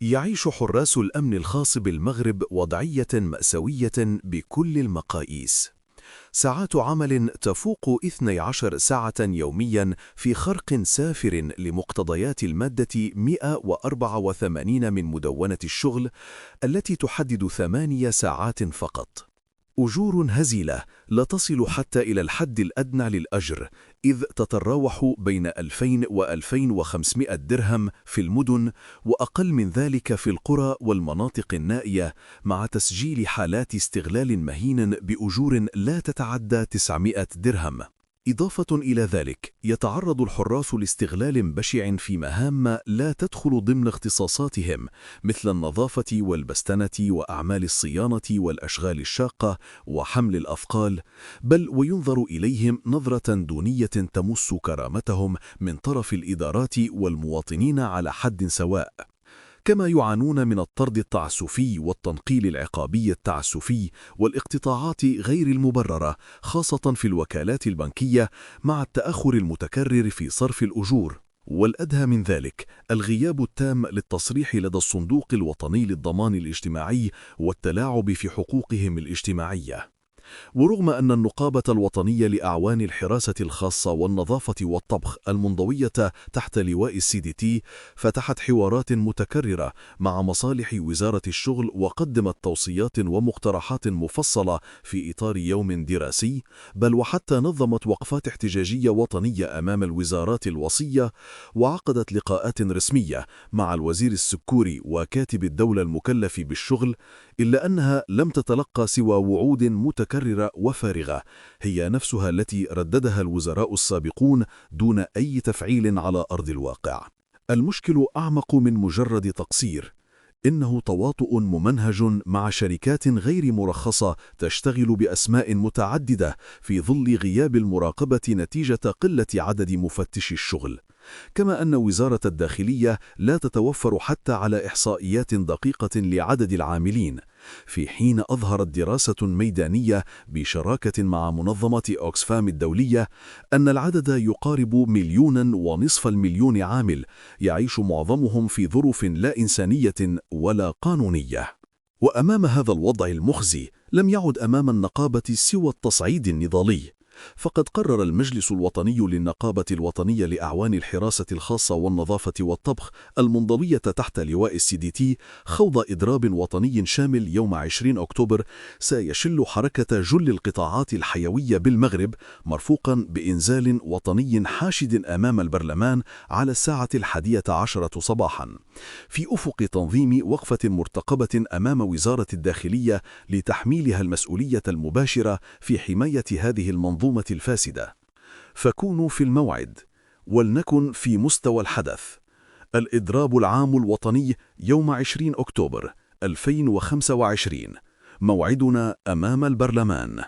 يعيش حراس الأمن الخاص بالمغرب وضعية مأساوية بكل المقاييس. ساعات عمل تفوق 12 ساعة يوميا في خرق سافر لمقتضيات المادة 184 من مدونة الشغل التي تحدد 8 ساعات فقط. أجور هزيلة لا تصل حتى إلى الحد الأدنى للأجر، إذ تتراوح بين 2000 و 2500 درهم في المدن، وأقل من ذلك في القرى والمناطق النائية، مع تسجيل حالات استغلال مهين بأجور لا تتعدى 900 درهم. إضافة إلى ذلك، يتعرض الحراس لاستغلال بشع في مهام لا تدخل ضمن اختصاصاتهم، مثل النظافة والبستنة وأعمال الصيانة والأشغال الشاقة وحمل الأثقال، بل وينظر إليهم نظرة دونية تمس كرامتهم من طرف الإدارات والمواطنين على حد سواء. كما يعانون من الطرد التعسفي والتنقيل العقابي التعسفي والاقتطاعات غير المبررة، خاصة في الوكالات البنكية، مع التأخر المتكرر في صرف الأجور. والأدهى من ذلك الغياب التام للتصريح لدى الصندوق الوطني للضمان الاجتماعي والتلاعب في حقوقهم الاجتماعية. ورغم أن النقابة الوطنية لأعوان الحراسة الخاصة والنظافة والطبخ المنضوية تحت لواء CDT فتحت حوارات متكررة مع مصالح وزارة الشغل، وقدمت توصيات ومقترحات مفصلة في إطار يوم دراسي، بل وحتى نظمت وقفات احتجاجية وطنية أمام الوزارات الوصية، وعقدت لقاءات رسمية مع الوزير السكوري وكاتب الدولة المكلف بالشغل، إلا أنها لم تتلقى سوى وعود متكررة وفارغة، هي نفسها التي رددها الوزراء السابقون دون أي تفعيل على أرض الواقع. المشكل أعمق من مجرد تقصير، إنه تواطؤ ممنهج مع شركات غير مرخصة تشتغل بأسماء متعددة في ظل غياب المراقبة نتيجة قلة عدد مفتشي الشغل. كما أن وزارة الداخلية لا تتوفر حتى على إحصائيات دقيقة لعدد العاملين، في حين أظهرت دراسة ميدانية بشراكة مع منظمة أوكسفام الدولية أن العدد يقارب 1.5 مليون عامل، يعيش معظمهم في ظروف لا إنسانية ولا قانونية. وأمام هذا الوضع المخزي لم يعد أمام النقابة سوى التصعيد النضالي، فقد قرر المجلس الوطني للنقابة الوطنية لأعوان الحراسة الخاصة والنظافة والطبخ المنضوية تحت لواء CDT خوض إضراب وطني شامل يوم 20 أكتوبر سيشل حركة جل القطاعات الحيوية بالمغرب، مرفوقا بإنزال وطني حاشد أمام البرلمان على 11:11 صباحا، في أفق تنظيم وقفة مرتقبة أمام وزارة الداخلية لتحميلها المسؤولية المباشرة في حماية هذه المنظومة الفاسدة. فكونوا في الموعد، ولنكن في مستوى الحدث. الإضراب العام الوطني يوم 20 أكتوبر 2025، موعدنا أمام البرلمان.